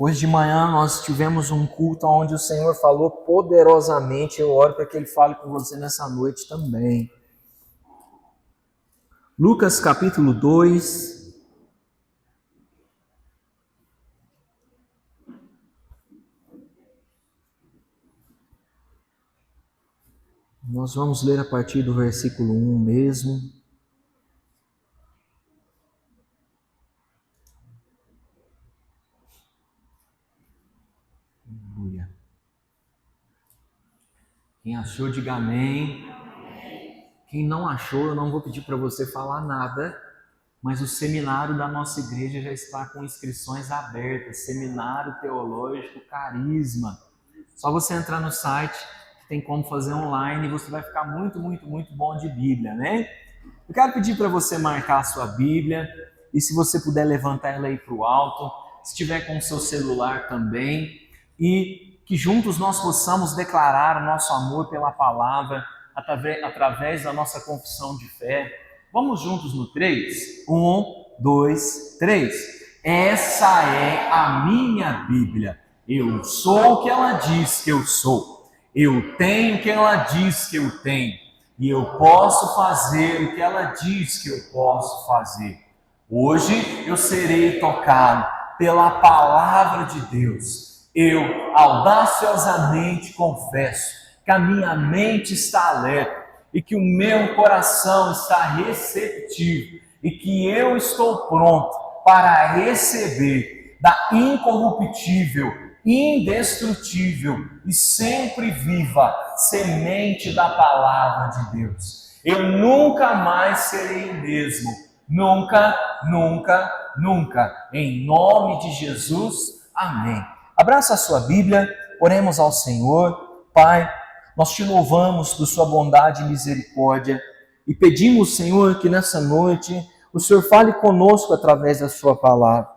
Hoje de manhã nós tivemos um culto onde o Senhor falou poderosamente. Eu oro para que Ele fale com você nessa noite também. Lucas capítulo 2. Nós vamos ler a partir do versículo 1 mesmo. Aleluia. Quem achou, diga amém. Quem não achou, eu não vou pedir para você falar nada, mas o seminário da nossa igreja já está com inscrições abertas. Seminário Teológico Carisma. Só você entrar no site, que tem como fazer online, e você vai ficar muito bom de Bíblia, né? Eu quero pedir para você marcar a sua Bíblia, e se você puder levantar ela aí para o alto, se tiver com o seu celular também, e que juntos nós possamos declarar o nosso amor pela palavra, através da nossa confissão de fé. Vamos juntos no 3? 1, 2, 3. Essa é a minha Bíblia. Eu sou o que ela diz que eu sou. Eu tenho o que ela diz que eu tenho. E eu posso fazer o que ela diz que eu posso fazer. Hoje eu serei tocado pela palavra de Deus. Eu audaciosamente confesso que a minha mente está alerta e que o meu coração está receptivo e que eu estou pronto para receber da incorruptível, indestrutível e sempre viva semente da palavra de Deus. Eu nunca mais serei o mesmo. Nunca. Em nome de Jesus. Amém. Abraça a sua Bíblia, oremos ao Senhor. Pai, nós te louvamos por sua bondade e misericórdia e pedimos, Senhor, que nessa noite o Senhor fale conosco através da sua palavra.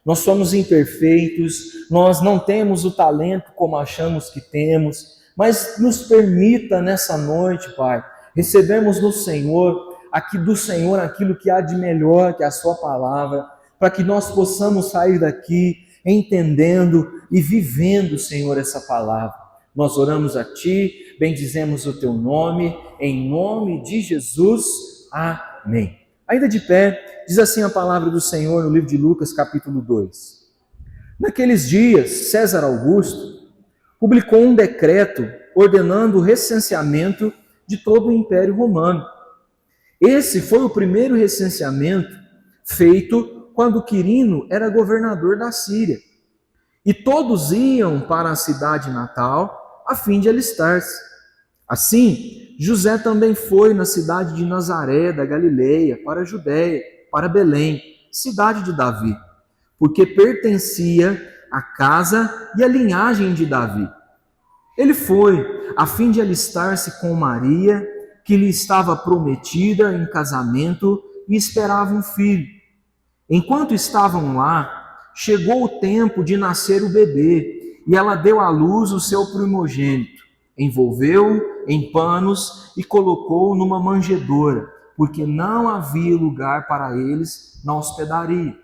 Nós somos imperfeitos, nós não temos o talento como achamos que temos, mas nos permita nessa noite, Pai, recebemos do Senhor aquilo que há de melhor, que é a sua palavra, para que nós possamos sair daqui entendendo e vivendo, Senhor, essa palavra. Nós oramos a Ti, bendizemos o Teu nome, em nome de Jesus. Amém. Ainda de pé, diz assim a palavra do Senhor no livro de Lucas, capítulo 2. Naqueles dias, César Augusto publicou um decreto ordenando o recenseamento de todo o Império Romano. Esse foi o primeiro recenseamento feito quando Quirino era governador da Síria. E todos iam para a cidade natal a fim de alistar-se. Assim, José também foi na cidade de Nazaré, da Galileia, para a Judéia, para Belém, cidade de Davi, porque pertencia à casa e à linhagem de Davi. Ele foi a fim de alistar-se com Maria, que lhe estava prometida em casamento e esperava um filho. Enquanto estavam lá, chegou o tempo de nascer o bebê, e ela deu à luz o seu primogênito, envolveu-o em panos e colocou-o numa manjedoura, porque não havia lugar para eles na hospedaria.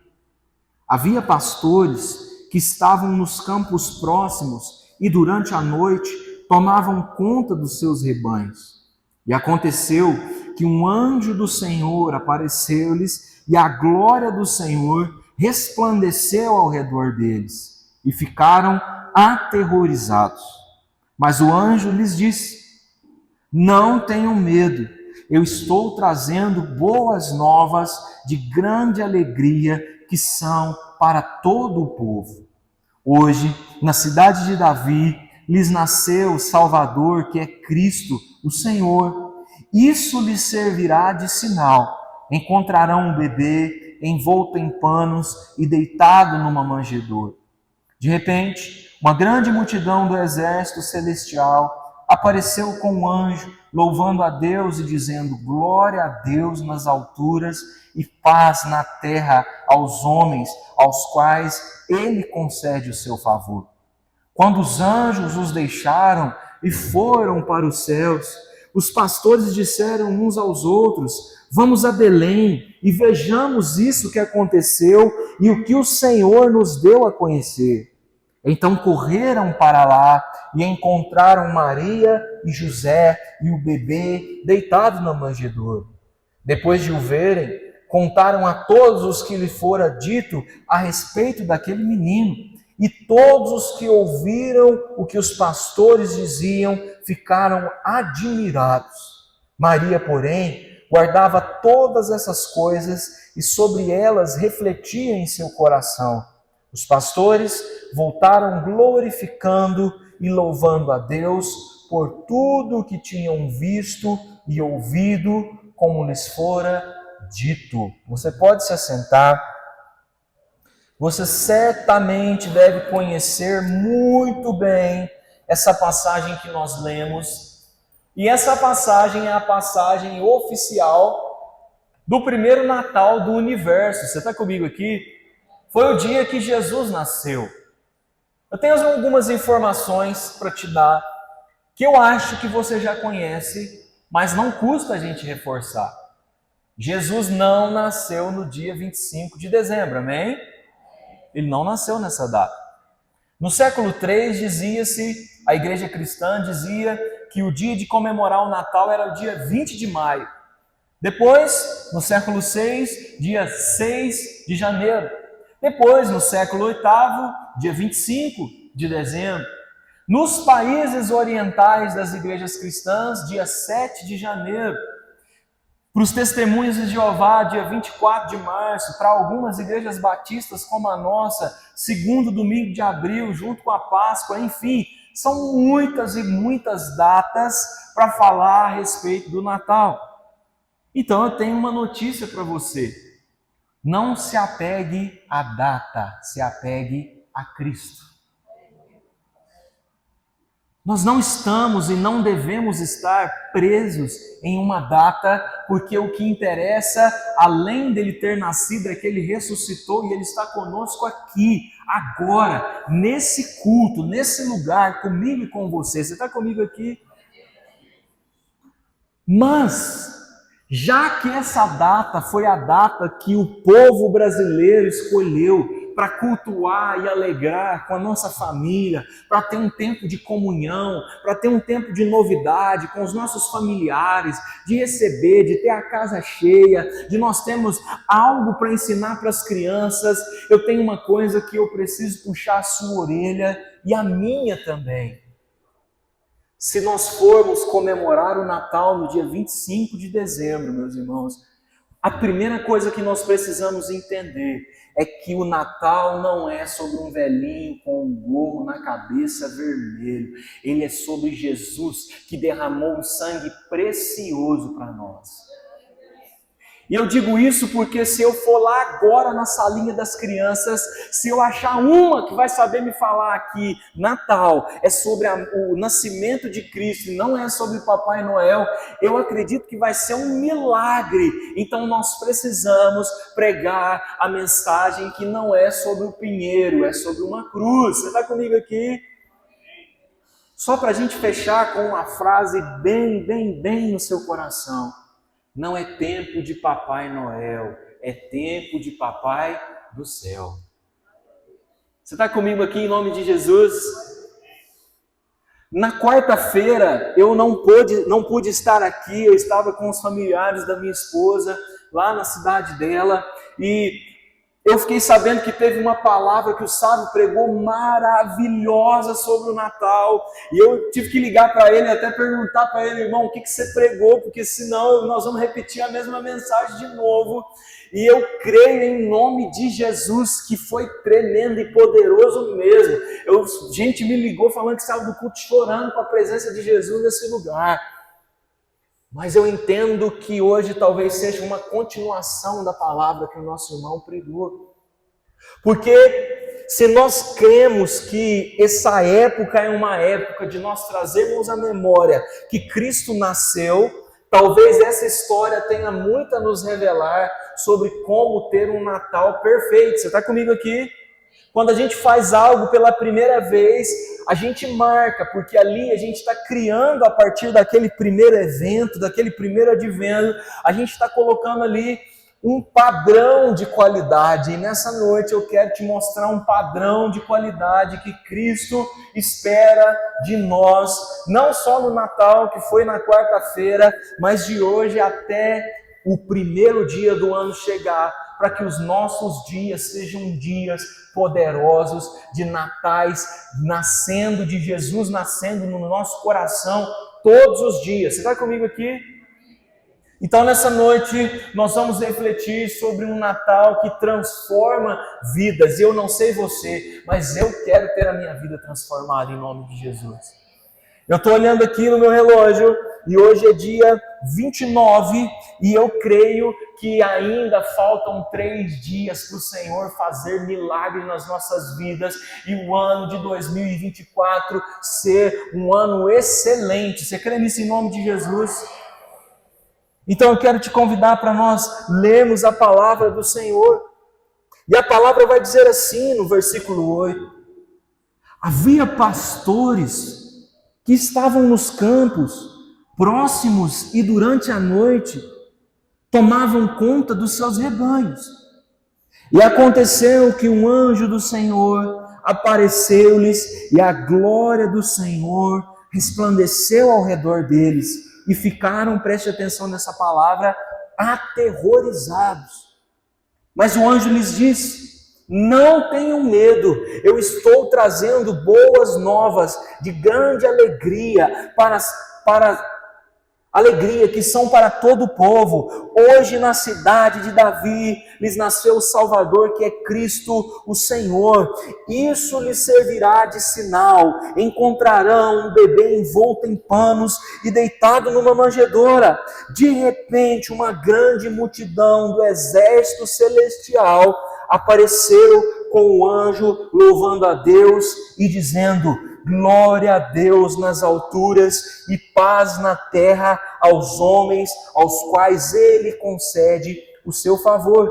Havia pastores que estavam nos campos próximos e durante a noite tomavam conta dos seus rebanhos. E aconteceu que um anjo do Senhor apareceu-lhes e a glória do Senhor resplandeceu ao redor deles e ficaram aterrorizados. Mas o anjo lhes disse: não tenham medo, eu estou trazendo boas novas de grande alegria que são para todo o povo. Hoje, na cidade de Davi, lhes nasceu o Salvador, que é Cristo, o Senhor. Isso lhes servirá de sinal. Encontrarão um bebê envolto em panos e deitado numa manjedoura. De repente, uma grande multidão do exército celestial apareceu com um anjo, louvando a Deus e dizendo: glória a Deus nas alturas e paz na terra aos homens, aos quais Ele concede o seu favor. Quando os anjos os deixaram e foram para os céus, os pastores disseram uns aos outros: vamos a Belém e vejamos isso que aconteceu e o que o Senhor nos deu a conhecer. Então correram para lá e encontraram Maria e José e o bebê deitado na manjedoura. Depois de o verem, contaram a todos os que lhe fora dito a respeito daquele menino. E todos os que ouviram o que os pastores diziam ficaram admirados. Maria, porém, guardava todas essas coisas e sobre elas refletia em seu coração. Os pastores voltaram glorificando e louvando a Deus por tudo o que tinham visto e ouvido, como lhes fora dito. Você pode se assentar. Você certamente deve conhecer muito bem essa passagem que nós lemos. E essa passagem é a passagem oficial do primeiro Natal do universo. Você está comigo aqui? Foi o dia que Jesus nasceu. Eu tenho algumas informações para te dar que eu acho que você já conhece, mas não custa a gente reforçar. Jesus não nasceu no dia 25 de dezembro, amém? Ele não nasceu nessa data. No século III dizia-se, a igreja cristã dizia que o dia de comemorar o Natal era o dia 20 de maio. Depois, no século VI, dia 6 de janeiro. Depois, no século VIII, dia 25 de dezembro. Nos países orientais das igrejas cristãs, dia 7 de janeiro. Para os testemunhos de Jeová, dia 24 de março. Para algumas igrejas batistas como a nossa, segundo domingo de abril, junto com a Páscoa. Enfim, são muitas e muitas datas para falar a respeito do Natal. Então eu tenho uma notícia para você. Não se apegue à data, se apegue a Cristo. Nós não estamos e não devemos estar presos em uma data, porque o que interessa, além dele ter nascido, é que ele ressuscitou e ele está conosco aqui, agora, nesse culto, nesse lugar, comigo e com você. Você está comigo aqui? Mas, já que essa data foi a data que o povo brasileiro escolheu para cultuar e alegrar com a nossa família, para ter um tempo de comunhão, para ter um tempo de novidade com os nossos familiares, de receber, de ter a casa cheia, de nós termos algo para ensinar para as crianças, eu tenho uma coisa que eu preciso puxar a sua orelha e a minha também. Se nós formos comemorar o Natal no dia 25 de dezembro, meus irmãos, a primeira coisa que nós precisamos entender é que o Natal não é sobre um velhinho com um gorro na cabeça vermelho. Ele é sobre Jesus que derramou um sangue precioso para nós. E eu digo isso porque se eu for lá agora na salinha das crianças, se eu achar uma que vai saber me falar que Natal é sobre o nascimento de Cristo e não é sobre Papai Noel, eu acredito que vai ser um milagre. Então nós precisamos pregar a mensagem que não é sobre o pinheiro, é sobre uma cruz. Você está comigo aqui? Só para a gente fechar com uma frase bem no seu coração. Não é tempo de Papai Noel, é tempo de Papai do céu. Você está comigo aqui em nome de Jesus? Na quarta-feira eu não pude estar aqui, eu estava com os familiares da minha esposa, lá na cidade dela, e eu fiquei sabendo que teve uma palavra que o sábio pregou maravilhosa sobre o Natal. E eu tive que ligar para ele e até perguntar para ele, irmão, o que você pregou? Porque senão nós vamos repetir a mesma mensagem de novo. E eu creio em nome de Jesus que foi tremendo e poderoso mesmo. Gente me ligou falando que saiu do culto chorando com a presença de Jesus nesse lugar. Mas eu entendo que hoje talvez seja uma continuação da palavra que o nosso irmão pregou. Porque se nós cremos que essa época é uma época de nós trazermos à memória que Cristo nasceu, talvez essa história tenha muito a nos revelar sobre como ter um Natal perfeito. Você está comigo aqui? Quando a gente faz algo pela primeira vez, a gente marca, porque ali a gente está criando a partir daquele primeiro evento, daquele primeiro advento, a gente está colocando ali um padrão de qualidade. E nessa noite eu quero te mostrar um padrão de qualidade que Cristo espera de nós, não só no Natal, que foi na quarta-feira, mas de hoje até o primeiro dia do ano chegar, para que os nossos dias sejam dias poderosos de natais, nascendo de Jesus, nascendo no nosso coração todos os dias. Você está comigo aqui? Então, nessa noite, nós vamos refletir sobre um Natal que transforma vidas. Eu não sei você, mas eu quero ter a minha vida transformada em nome de Jesus. Eu estou olhando aqui no meu relógio e hoje é dia 29 e eu creio que ainda faltam 3 dias para o Senhor fazer milagre nas nossas vidas e o ano de 2024 ser um ano excelente. Você crê nisso em nome de Jesus? Então eu quero te convidar para nós lermos a palavra do Senhor. E a palavra vai dizer assim no versículo 8: havia pastores que estavam nos campos, próximos e durante a noite, tomavam conta dos seus rebanhos. E aconteceu que um anjo do Senhor apareceu-lhes e a glória do Senhor resplandeceu ao redor deles. E ficaram, preste atenção nessa palavra, aterrorizados. Mas o anjo lhes disse: não tenham medo, eu estou trazendo boas novas de grande alegria para alegria que são para todo o povo. Hoje na cidade de Davi lhes nasceu o Salvador, que é Cristo o Senhor. Isso lhes servirá de sinal: encontrarão um bebê envolto em panos e deitado numa manjedoura. De repente uma grande multidão do exército celestial apareceu com o anjo, louvando a Deus e dizendo: glória a Deus nas alturas e paz na terra aos homens aos quais Ele concede o seu favor.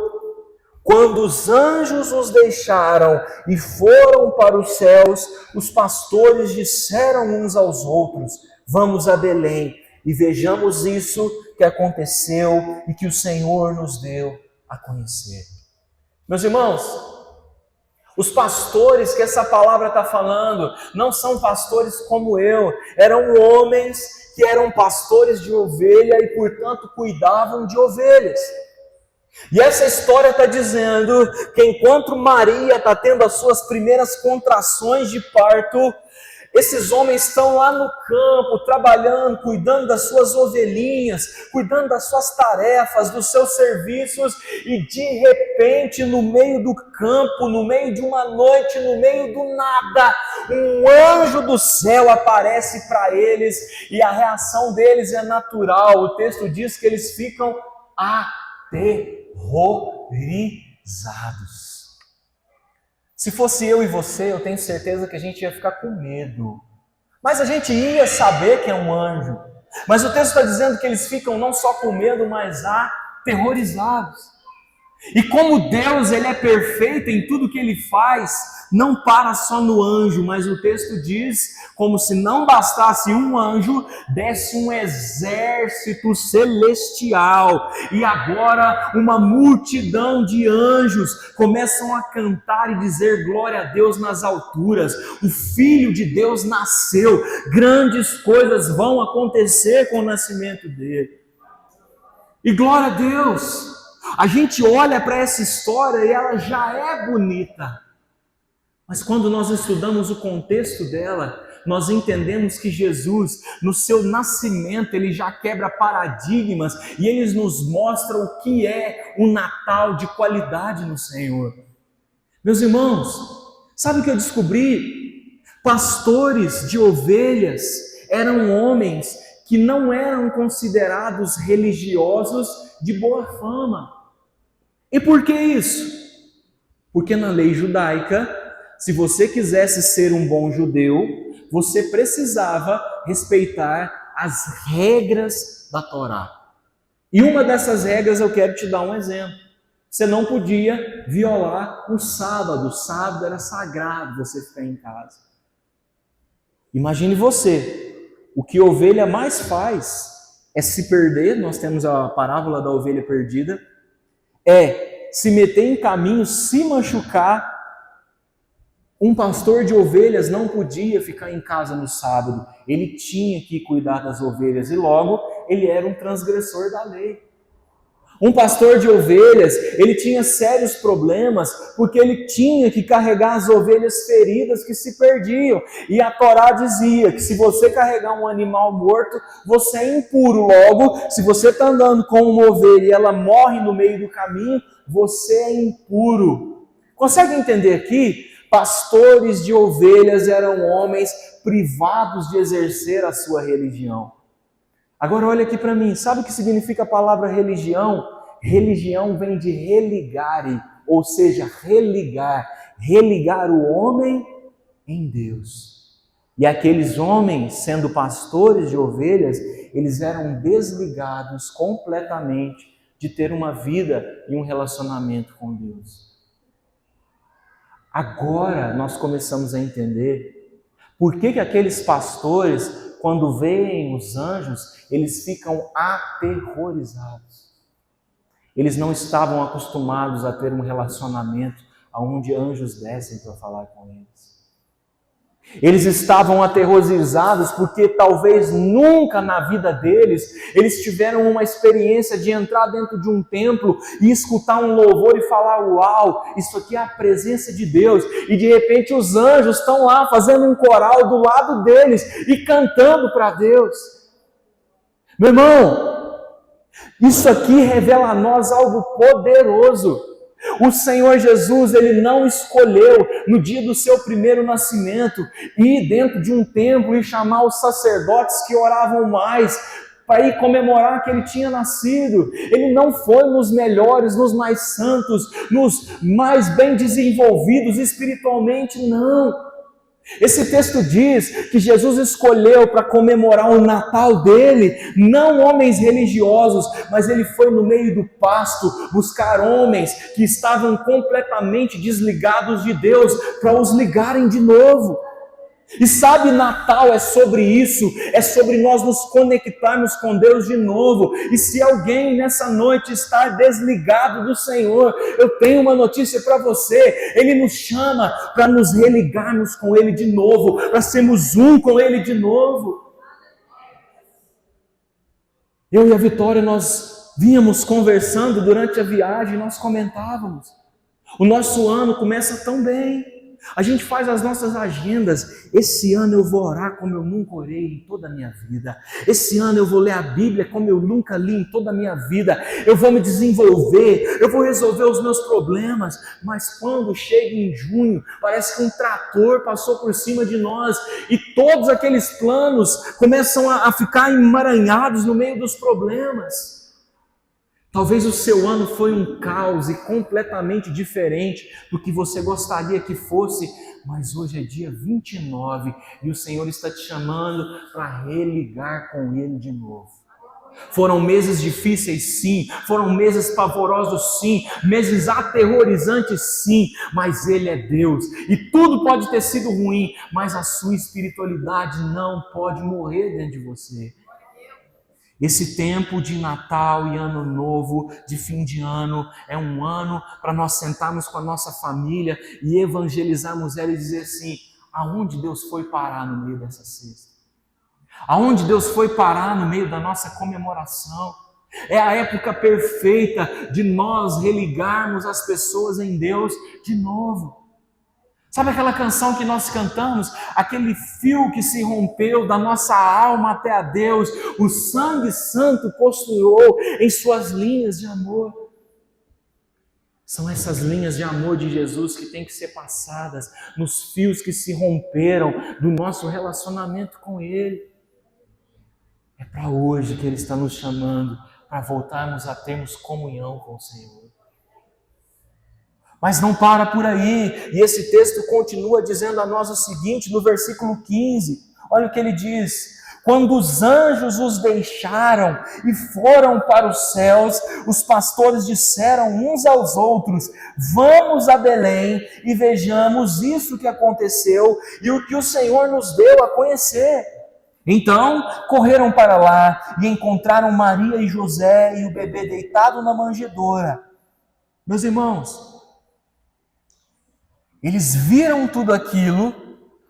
Quando os anjos os deixaram e foram para os céus, os pastores disseram uns aos outros: vamos a Belém e vejamos isso que aconteceu e que o Senhor nos deu a conhecer. Meus irmãos, os pastores que essa palavra está falando não são pastores como eu, eram homens que eram pastores de ovelha e, portanto, cuidavam de ovelhas. E essa história está dizendo que enquanto Maria está tendo as suas primeiras contrações de parto, esses homens estão lá no campo, trabalhando, cuidando das suas ovelhinhas, cuidando das suas tarefas, dos seus serviços, e de repente, no meio do campo, no meio de uma noite, no meio do nada, um anjo do céu aparece para eles, e a reação deles é natural. O texto diz que eles ficam aterrorizados. Se fosse eu e você, eu tenho certeza que a gente ia ficar com medo. Mas a gente ia saber que é um anjo. Mas o texto está dizendo que eles ficam não só com medo, mas aterrorizados. E como Deus ele é perfeito em tudo que Ele faz, não para só no anjo, mas o texto diz, como se não bastasse um anjo, desce um exército celestial, e agora uma multidão de anjos começam a cantar e dizer glória a Deus nas alturas. O Filho de Deus nasceu, grandes coisas vão acontecer com o nascimento dele. E glória a Deus! A gente olha para essa história e ela já é bonita. Mas quando nós estudamos o contexto dela, nós entendemos que Jesus, no seu nascimento, ele já quebra paradigmas e ele nos mostra o que é um Natal de qualidade no Senhor. Meus irmãos, sabe o que eu descobri? Pastores de ovelhas eram homens que não eram considerados religiosos de boa fama. E por que isso? Porque na lei judaica, se você quisesse ser um bom judeu, você precisava respeitar as regras da Torá. E uma dessas regras eu quero te dar um exemplo. Você não podia violar o sábado. O sábado era sagrado você ficar em casa. Imagine você, o que a ovelha mais faz é se perder. Nós temos a parábola da ovelha perdida. é se meter em caminho, se machucar. Um pastor de ovelhas não podia ficar em casa no sábado, ele tinha que cuidar das ovelhas e logo ele era um transgressor da lei. Um pastor de ovelhas, ele tinha sérios problemas porque ele tinha que carregar as ovelhas feridas que se perdiam. E a Torá dizia que se você carregar um animal morto, você é impuro. Logo, se você está andando com uma ovelha e ela morre no meio do caminho, você é impuro. Consegue entender aqui? Pastores de ovelhas eram homens privados de exercer a sua religião. Agora olha aqui para mim, sabe o que significa a palavra religião? Religião vem de religare, ou seja, religar o homem em Deus. E aqueles homens, sendo pastores de ovelhas, eles eram desligados completamente de ter uma vida e um relacionamento com Deus. Agora nós começamos a entender por que aqueles pastores, quando veem os anjos, eles ficam aterrorizados. Eles não estavam acostumados a ter um relacionamento onde anjos descem para falar com eles. Eles estavam aterrorizados porque talvez nunca na vida deles eles tiveram uma experiência de entrar dentro de um templo e escutar um louvor e falar: uau, isso aqui é a presença de Deus. E de repente os anjos estão lá fazendo um coral do lado deles e cantando para Deus. Meu irmão, isso aqui revela a nós algo poderoso. O Senhor Jesus, ele não escolheu no dia do seu primeiro nascimento ir dentro de um templo e chamar os sacerdotes que oravam mais para ir comemorar que ele tinha nascido. Ele não foi nos melhores, nos mais santos, nos mais bem desenvolvidos espiritualmente, não. Esse texto diz que Jesus escolheu para comemorar o Natal dele, não homens religiosos, mas ele foi no meio do pasto buscar homens que estavam completamente desligados de Deus para os ligarem de novo. E sabe, Natal é sobre isso, é sobre nós nos conectarmos com Deus de novo. E se alguém nessa noite está desligado do Senhor, eu tenho uma notícia para você: Ele nos chama para nos religarmos com Ele de novo, para sermos um com Ele de novo. Eu e a Vitória, nós vínhamos conversando durante a viagem, nós comentávamos: o nosso ano começa tão bem. A gente faz as nossas agendas. Esse ano eu vou orar como eu nunca orei em toda a minha vida. Esse ano eu vou ler a Bíblia como eu nunca li em toda a minha vida. Eu vou me desenvolver, eu vou resolver os meus problemas. Mas quando chega em junho, parece que um trator passou por cima de nós e todos aqueles planos começam a ficar emaranhados no meio dos problemas. Talvez o seu ano foi um caos e completamente diferente do que você gostaria que fosse, mas hoje é dia 29 e o Senhor está te chamando para religar com Ele de novo. Foram meses difíceis, sim. Foram meses pavorosos, sim. Meses aterrorizantes, sim. Mas Ele é Deus. E tudo pode ter sido ruim, mas a sua espiritualidade não pode morrer dentro de você. Esse tempo de Natal e Ano Novo, de fim de ano, é um ano para nós sentarmos com a nossa família e evangelizarmos ela e dizer assim: aonde Deus foi parar no meio dessa cesta? Aonde Deus foi parar no meio da nossa comemoração? É a época perfeita de nós religarmos as pessoas em Deus de novo. Sabe aquela canção que nós cantamos? Aquele fio que se rompeu da nossa alma até a Deus, o sangue santo costurou em suas linhas de amor. São essas linhas de amor de Jesus que têm que ser passadas nos fios que se romperam do nosso relacionamento com Ele. É para hoje que Ele está nos chamando, para voltarmos a termos comunhão com o Senhor. Mas não para por aí, e esse texto continua dizendo a nós o seguinte, no versículo 15, olha o que ele diz: quando os anjos os deixaram e foram para os céus, os pastores disseram uns aos outros: vamos a Belém e vejamos isso que aconteceu e o que o Senhor nos deu a conhecer. Então correram para lá e encontraram Maria e José e o bebê deitado na manjedoura. Meus irmãos, eles viram tudo aquilo,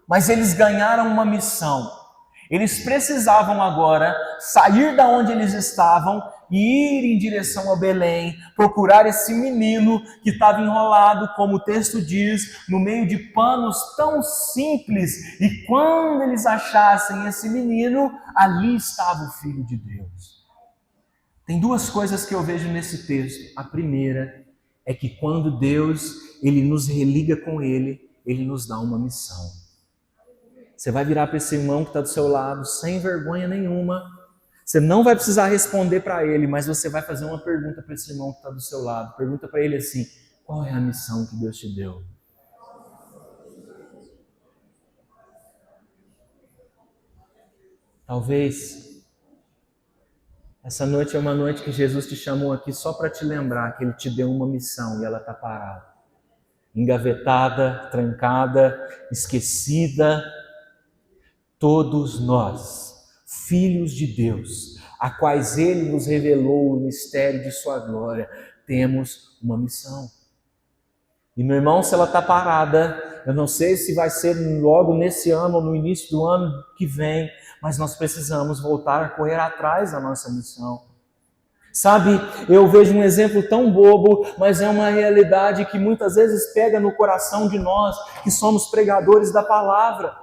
mas eles ganharam uma missão. Eles precisavam agora sair da onde eles estavam e ir em direção a Belém, procurar esse menino que estava enrolado, como o texto diz, no meio de panos tão simples. E quando eles achassem esse menino, ali estava o Filho de Deus. Tem duas coisas que eu vejo nesse texto. A primeira é que quando Deus ele nos religa com Ele, Ele nos dá uma missão. Você vai virar para esse irmão que está do seu lado, sem vergonha nenhuma. Você não vai precisar responder para ele, mas você vai fazer uma pergunta para esse irmão que está do seu lado. Pergunta para ele assim: qual é a missão que Deus te deu? Talvez essa noite é uma noite que Jesus te chamou aqui só para te lembrar que Ele te deu uma missão e ela está parada, engavetada, trancada, esquecida. Todos nós, filhos de Deus, a quais Ele nos revelou o mistério de sua glória, temos uma missão. E meu irmão, se ela está parada, eu não sei se vai ser logo nesse ano ou no início do ano que vem, mas nós precisamos voltar a correr atrás da nossa missão. Sabe, eu vejo um exemplo tão bobo, mas é uma realidade que muitas vezes pega no coração de nós, que somos pregadores da palavra.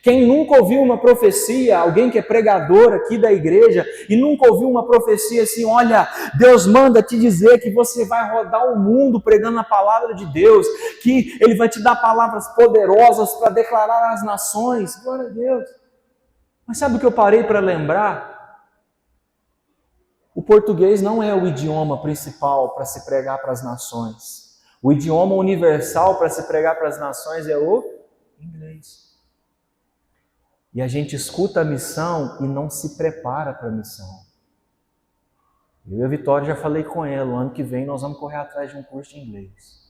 Quem nunca ouviu uma profecia, alguém que é pregador aqui da igreja, e nunca ouviu uma profecia assim: olha, Deus manda te dizer que você vai rodar o mundo pregando a palavra de Deus, que Ele vai te dar palavras poderosas para declarar às nações. Glória a Deus. Mas sabe o que eu parei para lembrar? O português não é o idioma principal para se pregar para as nações. O idioma universal para se pregar para as nações é o inglês. E a gente escuta a missão e não se prepara para a missão. Eu e a Vitória já falei com ela, o ano que vem nós vamos correr atrás de um curso de inglês.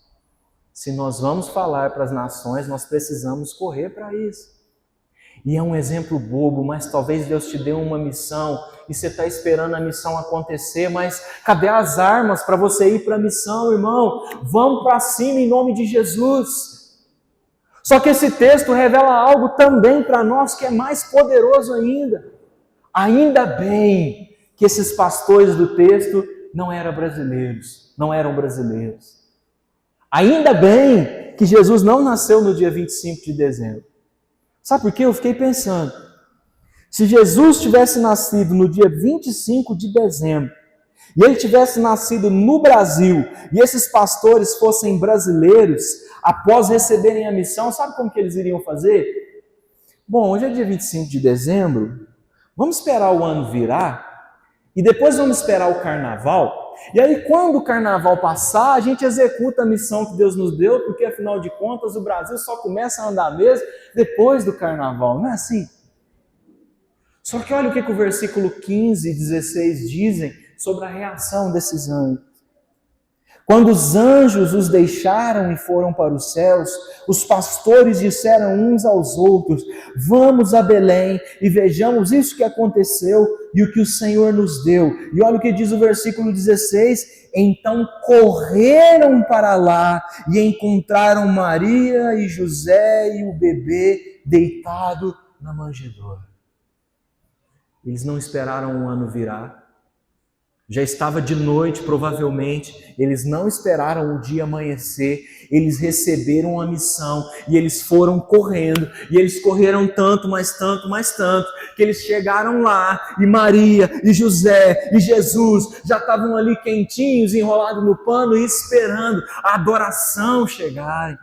Se nós vamos falar para as nações, nós precisamos correr para isso. E é um exemplo bobo, mas talvez Deus te dê uma missão e você está esperando a missão acontecer, mas cadê as armas para você ir para a missão, irmão? Vamos para cima em nome de Jesus. Só que esse texto revela algo também para nós que é mais poderoso ainda. Ainda bem que esses pastores do texto não eram brasileiros. Ainda bem que Jesus não nasceu no dia 25 de dezembro. Sabe por quê? Eu fiquei pensando. Se Jesus tivesse nascido no dia 25 de dezembro, e ele tivesse nascido no Brasil, e esses pastores fossem brasileiros, após receberem a missão, sabe como que eles iriam fazer? Bom, hoje é dia 25 de dezembro, vamos esperar o ano virar, e depois vamos esperar o carnaval, e aí quando o carnaval passar, a gente executa a missão que Deus nos deu, porque afinal de contas o Brasil só começa a andar mesmo depois do carnaval, não é assim? Só que olha o que o versículo 15 e 16 dizem sobre a reação desses anjos. Quando os anjos os deixaram e foram para os céus, os pastores disseram uns aos outros: vamos a Belém e vejamos isso que aconteceu e o que o Senhor nos deu. E olha o que diz o versículo 16: então correram para lá e encontraram Maria e José e o bebê deitado na manjedoura. Eles não esperaram o ano virar. Já estava de noite, provavelmente, eles não esperaram o dia amanhecer, eles receberam a missão e eles foram correndo, e eles correram tanto, que eles chegaram lá e Maria e José e Jesus já estavam ali quentinhos, enrolados no pano e esperando a adoração chegar.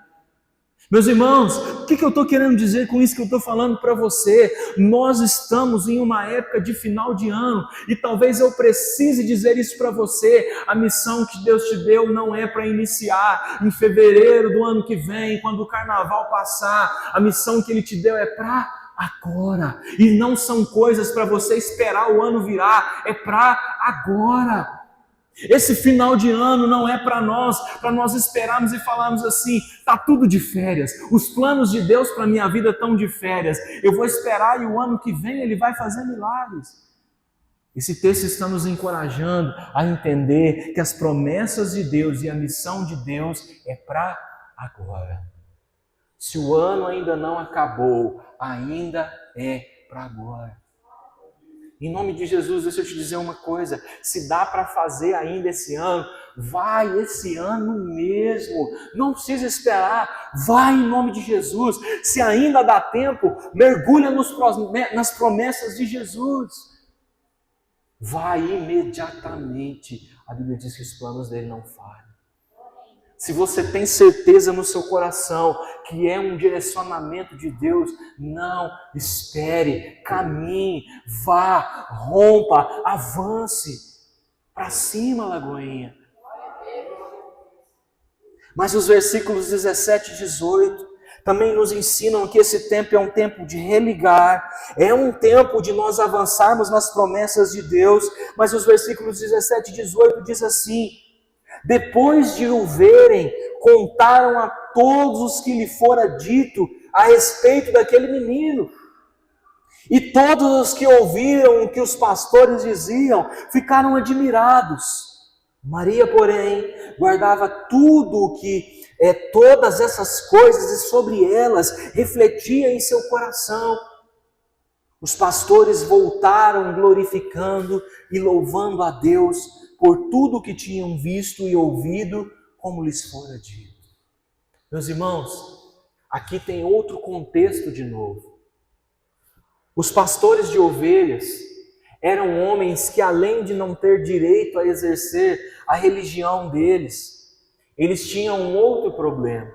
Meus irmãos, o que eu estou querendo dizer com isso que eu estou falando para você? Nós estamos em uma época de final de ano e talvez eu precise dizer isso para você. A missão que Deus te deu não é para iniciar em fevereiro do ano que vem, quando o carnaval passar. A missão que Ele te deu é para agora. E não são coisas para você esperar o ano virar, é para agora. Esse final de ano não é para nós esperarmos e falarmos assim: está tudo de férias, os planos de Deus para a minha vida estão de férias, eu vou esperar e o ano que vem Ele vai fazer milagres. Esse texto está nos encorajando a entender que as promessas de Deus e a missão de Deus é para agora. Se o ano ainda não acabou, ainda é para agora. Em nome de Jesus, deixa eu te dizer uma coisa, se dá para fazer ainda esse ano, vai esse ano mesmo, não precisa esperar, vai em nome de Jesus. Se ainda dá tempo, mergulha nas promessas de Jesus. Vai imediatamente. A Bíblia diz que os planos dele não falham. Se você tem certeza no seu coração que é um direcionamento de Deus, não espere, caminhe, vá, rompa, avance para cima, Lagoinha. Mas os versículos 17 e 18 também nos ensinam que esse tempo é um tempo de religar, é um tempo de nós avançarmos nas promessas de Deus. Mas os versículos 17 e 18 diz assim: depois de o verem, contaram a todos os que lhe fora dito a respeito daquele menino. E todos os que ouviram o que os pastores diziam ficaram admirados. Maria, porém, guardava todas essas coisas, e sobre elas refletia em seu coração. Os pastores voltaram glorificando e louvando a Deus por tudo o que tinham visto e ouvido, como lhes fora dito. Meus irmãos, aqui tem outro contexto de novo. Os pastores de ovelhas eram homens que, além de não ter direito a exercer a religião deles, eles tinham um outro problema.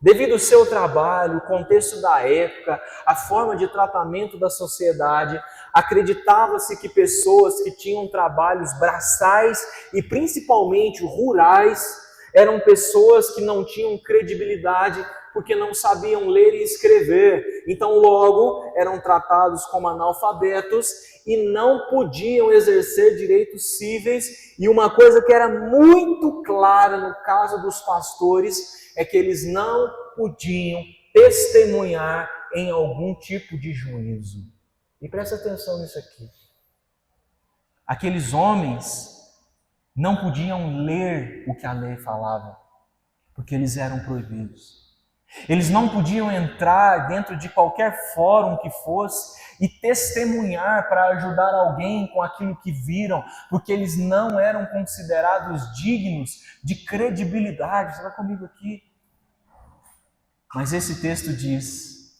Devido ao seu trabalho, o contexto da época, a forma de tratamento da sociedade, acreditava-se que pessoas que tinham trabalhos braçais e principalmente rurais eram pessoas que não tinham credibilidade porque não sabiam ler e escrever. Então, logo, eram tratados como analfabetos e não podiam exercer direitos cíveis. E uma coisa que era muito clara no caso dos pastores é que eles não podiam testemunhar em algum tipo de juízo. E presta atenção nisso aqui. Aqueles homens não podiam ler o que a lei falava, porque eles eram proibidos. Eles não podiam entrar dentro de qualquer fórum que fosse e testemunhar para ajudar alguém com aquilo que viram, porque eles não eram considerados dignos de credibilidade. Você está comigo aqui? Mas esse texto diz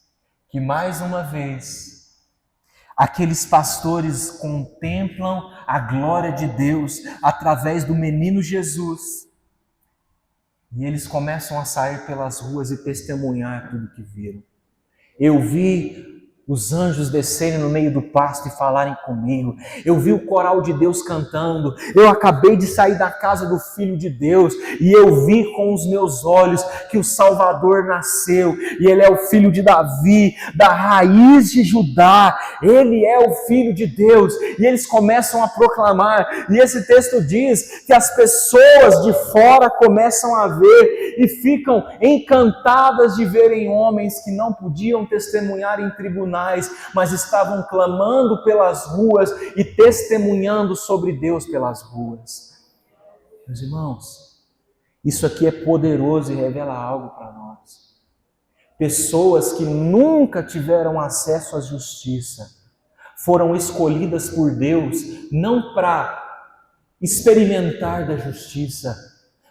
que, mais uma vez, aqueles pastores contemplam a glória de Deus através do menino Jesus. E eles começam a sair pelas ruas e testemunhar tudo que viram. Eu vi os anjos descerem no meio do pasto e falarem comigo. Eu vi o coral de Deus cantando. Eu acabei de sair da casa do Filho de Deus e eu vi com os meus olhos que o Salvador nasceu. E Ele é o Filho de Davi, da raiz de Judá. Ele é o Filho de Deus. E eles começam a proclamar. E esse texto diz que as pessoas de fora começam a ver e ficam encantadas de verem homens que não podiam testemunhar em tribunais, mas estavam clamando pelas ruas e testemunhando sobre Deus pelas ruas. Meus irmãos, isso aqui é poderoso e revela algo para nós. Pessoas que nunca tiveram acesso à justiça foram escolhidas por Deus não para experimentar da justiça,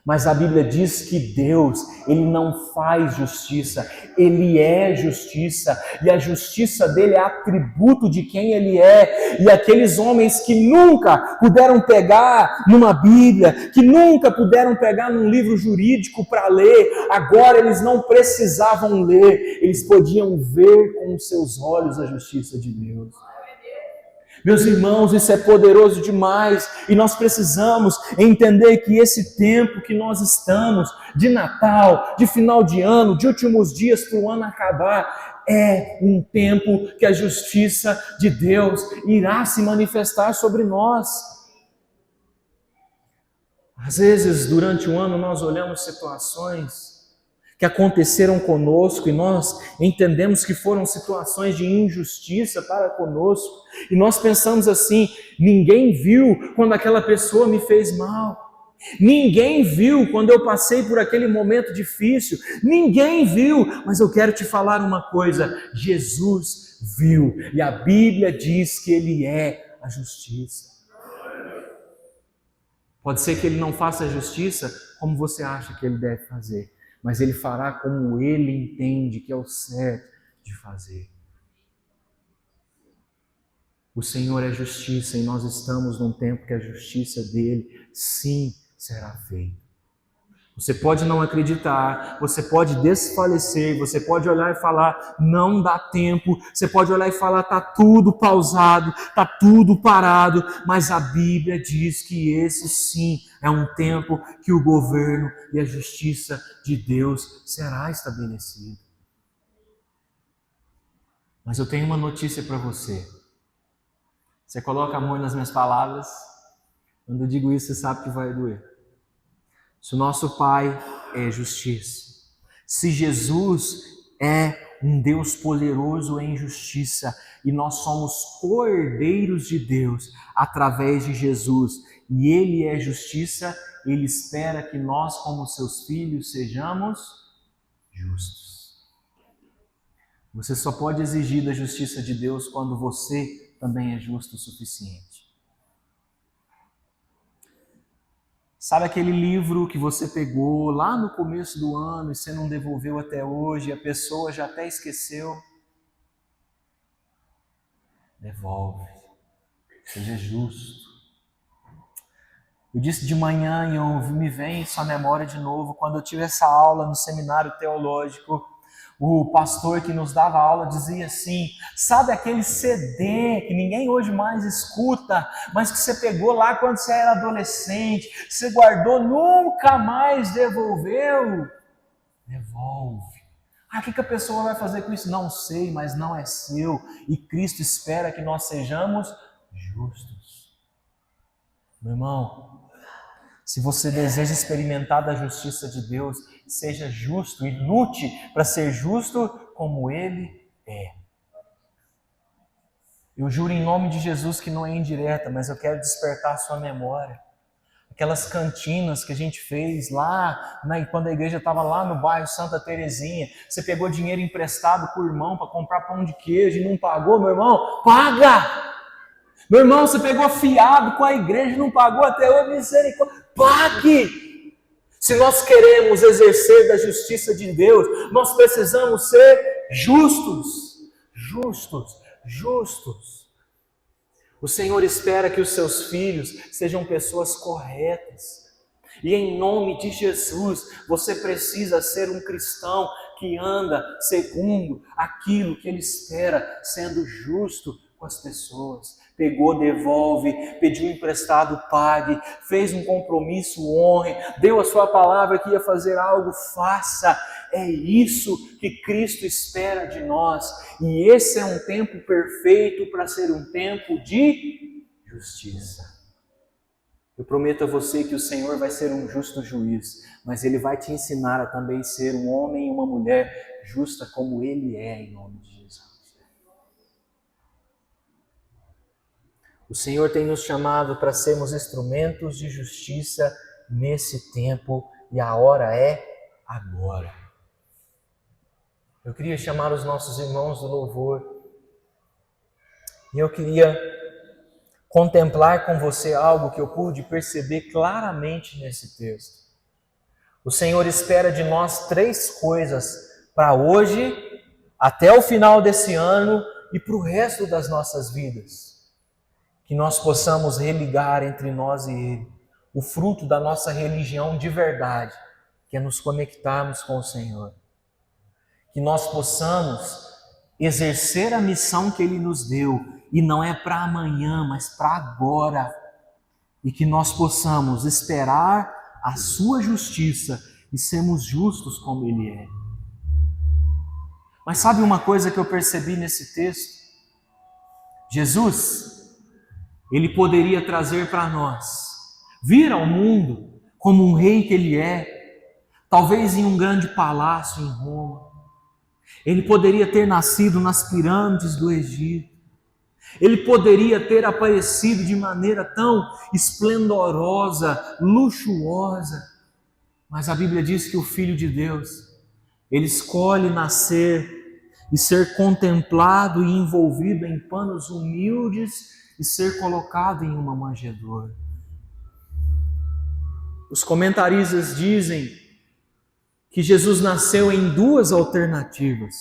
mas a Bíblia diz que Deus, Ele não faz justiça, Ele é justiça, e a justiça dele é atributo de quem Ele é. E aqueles homens que nunca puderam pegar numa Bíblia, que nunca puderam pegar num livro jurídico para ler, agora eles não precisavam ler, eles podiam ver com os seus olhos a justiça de Deus. Meus irmãos, isso é poderoso demais e nós precisamos entender que esse tempo que nós estamos, de Natal, de final de ano, de últimos dias para o ano acabar, é um tempo que a justiça de Deus irá se manifestar sobre nós. Às vezes, durante o ano, nós olhamos situações que aconteceram conosco e nós entendemos que foram situações de injustiça para conosco e nós pensamos assim: ninguém viu quando aquela pessoa me fez mal, ninguém viu quando eu passei por aquele momento difícil, ninguém viu, mas eu quero te falar uma coisa: Jesus viu, e a Bíblia diz que Ele é a justiça. Pode ser que Ele não faça a justiça como você acha que Ele deve fazer, mas Ele fará como Ele entende que é o certo de fazer. O Senhor é justiça e nós estamos num tempo que a justiça dEle, sim, será feita. Você pode não acreditar, você pode desfalecer, você pode olhar e falar, não dá tempo, você pode olhar e falar, está tudo pausado, está tudo parado, mas a Bíblia diz que esse sim é um tempo que o governo e a justiça de Deus será estabelecido. Mas eu tenho uma notícia para você. Você coloca amor nas minhas palavras, quando eu digo isso você sabe que vai doer. Se o nosso Pai é justiça, se Jesus é um Deus poderoso em justiça e nós somos cordeiros de Deus através de Jesus e Ele é justiça, Ele espera que nós, como seus filhos, sejamos justos. Você só pode exigir da justiça de Deus quando você também é justo o suficiente. Sabe aquele livro que você pegou lá no começo do ano e você não devolveu até hoje e a pessoa já até esqueceu? Devolve. Seja justo. Eu disse de manhã e me vem isso à memória de novo, quando eu tive essa aula no seminário teológico, o pastor que nos dava aula dizia assim, sabe aquele CD que ninguém hoje mais escuta, mas que você pegou lá quando você era adolescente, você guardou, nunca mais devolveu? Devolve. O que a pessoa vai fazer com isso? Não sei, mas não é seu, e Cristo espera que nós sejamos justos. Meu irmão, se você deseja experimentar da justiça de Deus, seja justo e lute para ser justo como Ele é. Eu juro em nome de Jesus que não é indireta, mas eu quero despertar a sua memória. Aquelas cantinas que a gente fez lá, quando a igreja estava lá no bairro Santa Terezinha, você pegou dinheiro emprestado por irmão para comprar pão de queijo e não pagou, meu irmão, paga! Meu irmão, você pegou fiado com a igreja e não pagou até hoje, misericórdia, pague! Se nós queremos exercer da justiça de Deus, nós precisamos ser justos, justos, justos. O Senhor espera que os seus filhos sejam pessoas corretas. E em nome de Jesus, você precisa ser um cristão que anda segundo aquilo que Ele espera, sendo justo com as pessoas. Pegou, devolve, pediu emprestado, pague, fez um compromisso, honre, deu a sua palavra que ia fazer algo, faça. É isso que Cristo espera de nós. E esse é um tempo perfeito para ser um tempo de justiça. Eu prometo a você que o Senhor vai ser um justo juiz, mas Ele vai te ensinar a também ser um homem e uma mulher justa como Ele é, em nome de Jesus. O Senhor tem nos chamado para sermos instrumentos de justiça nesse tempo e a hora é agora. Eu queria chamar os nossos irmãos do louvor e eu queria contemplar com você algo que eu pude perceber claramente nesse texto. O Senhor espera de nós 3 coisas para hoje, até o final desse ano e para o resto das nossas vidas. Que nós possamos religar entre nós e Ele o fruto da nossa religião de verdade, que é nos conectarmos com o Senhor. Que nós possamos exercer a missão que Ele nos deu, e não é para amanhã, mas para agora. E que nós possamos esperar a sua justiça e sermos justos como Ele é. Mas sabe uma coisa que eu percebi nesse texto? Jesus, Ele poderia trazer para nós, vir ao mundo como um rei que Ele é, talvez em um grande palácio em Roma. Ele poderia ter nascido nas pirâmides do Egito. Ele poderia ter aparecido de maneira tão esplendorosa, luxuosa. Mas a Bíblia diz que o Filho de Deus, ele escolhe nascer e ser contemplado e envolvido em panos humildes e ser colocado em uma manjedoura. Os comentaristas dizem que Jesus nasceu em duas alternativas.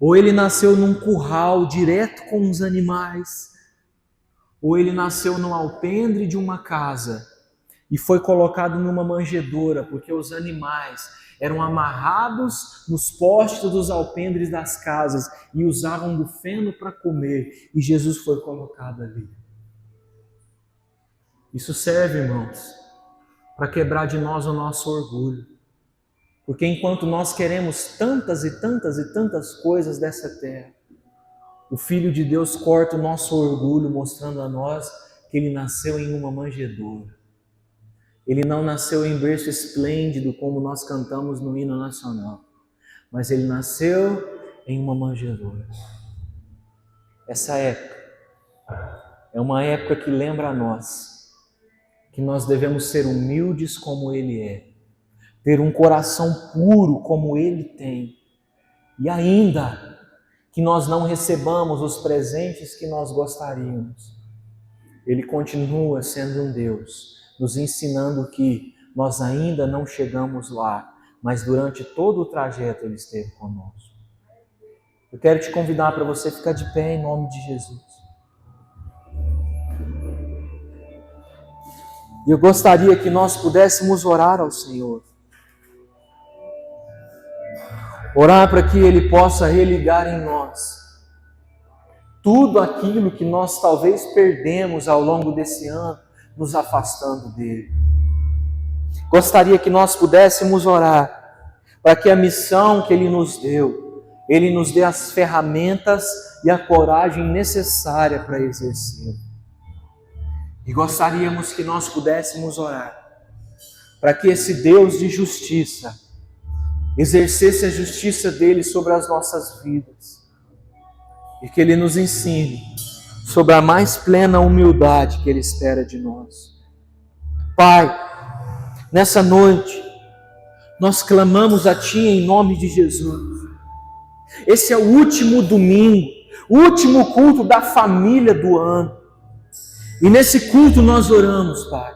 Ou ele nasceu num curral direto com os animais, ou ele nasceu no alpendre de uma casa e foi colocado numa manjedoura, porque os animais eram amarrados nos postes dos alpendres das casas e usavam do feno para comer, e Jesus foi colocado ali. Isso serve, irmãos, para quebrar de nós o nosso orgulho. Porque enquanto nós queremos tantas e tantas e tantas coisas dessa terra, o Filho de Deus corta o nosso orgulho, mostrando a nós que Ele nasceu em uma manjedoura. Ele não nasceu em berço esplêndido, como nós cantamos no hino nacional, mas Ele nasceu em uma manjedoura. Essa época é uma época que lembra a nós que nós devemos ser humildes como Ele é, ter um coração puro como Ele tem, e ainda que nós não recebamos os presentes que nós gostaríamos, Ele continua sendo um Deus, nos ensinando que nós ainda não chegamos lá, mas durante todo o trajeto Ele esteve conosco. Eu quero te convidar para você ficar de pé em nome de Jesus. E eu gostaria que nós pudéssemos orar ao Senhor. Orar para que Ele possa religar em nós tudo aquilo que nós talvez perdemos ao longo desse ano, nos afastando dEle. Gostaria que nós pudéssemos orar para que a missão que Ele nos deu, Ele nos dê as ferramentas e a coragem necessária para exercer. E gostaríamos que nós pudéssemos orar para que esse Deus de justiça exercesse a justiça dele sobre as nossas vidas e que Ele nos ensine sobre a mais plena humildade que Ele espera de nós. Pai, nessa noite nós clamamos a Ti em nome de Jesus. Esse é o último domingo, o último culto da família do ano, e nesse culto nós oramos, Pai,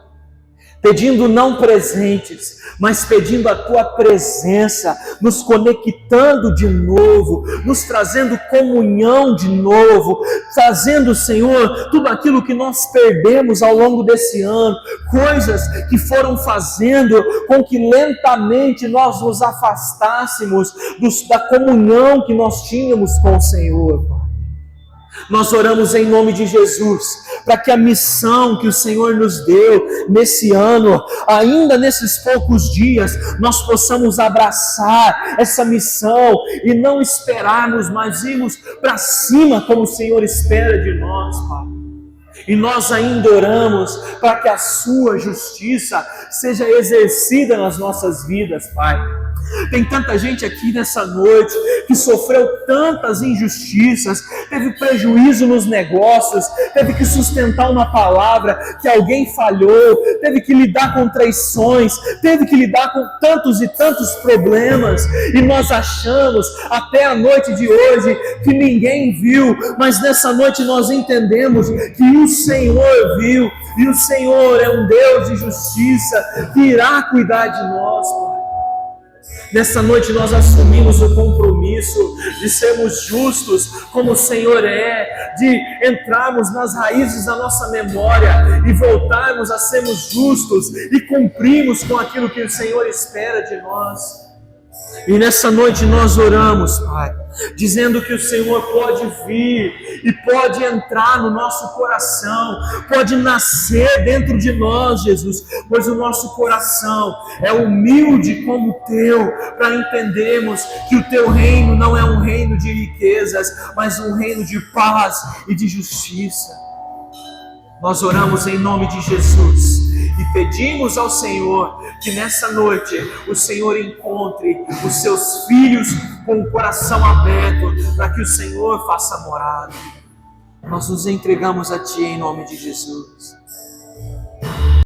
pedindo não presentes, mas pedindo a Tua presença, nos conectando de novo, nos trazendo comunhão de novo, trazendo, Senhor, tudo aquilo que nós perdemos ao longo desse ano, coisas que foram fazendo com que lentamente nós nos afastássemos da comunhão que nós tínhamos com o Senhor, Pai. Nós oramos em nome de Jesus, para que a missão que o Senhor nos deu nesse ano, ainda nesses poucos dias, nós possamos abraçar essa missão e não esperarmos, mas irmos para cima como o Senhor espera de nós, Pai. E nós ainda oramos para que a Sua justiça seja exercida nas nossas vidas, Pai. Tem tanta gente aqui nessa noite que sofreu tantas injustiças, teve prejuízo nos negócios, teve que sustentar uma palavra que alguém falhou, teve que lidar com traições, teve que lidar com tantos e tantos problemas, e nós achamos até a noite de hoje que ninguém viu, mas nessa noite nós entendemos que o Senhor viu, e o Senhor é um Deus de justiça que irá cuidar de nós, Pai. Nessa noite nós assumimos o compromisso de sermos justos como o Senhor é, de entrarmos nas raízes da nossa memória e voltarmos a sermos justos e cumprirmos com aquilo que o Senhor espera de nós. E nessa noite nós oramos, Pai, dizendo que o Senhor pode vir e pode entrar no nosso coração, pode nascer dentro de nós, Jesus, pois o nosso coração é humilde como o Teu, para entendermos que o Teu reino não é um reino de riquezas, mas um reino de paz e de justiça. Nós oramos em nome de Jesus e pedimos ao Senhor que nessa noite o Senhor encontre os seus filhos com o coração aberto para que o Senhor faça morada. Nós nos entregamos a Ti em nome de Jesus.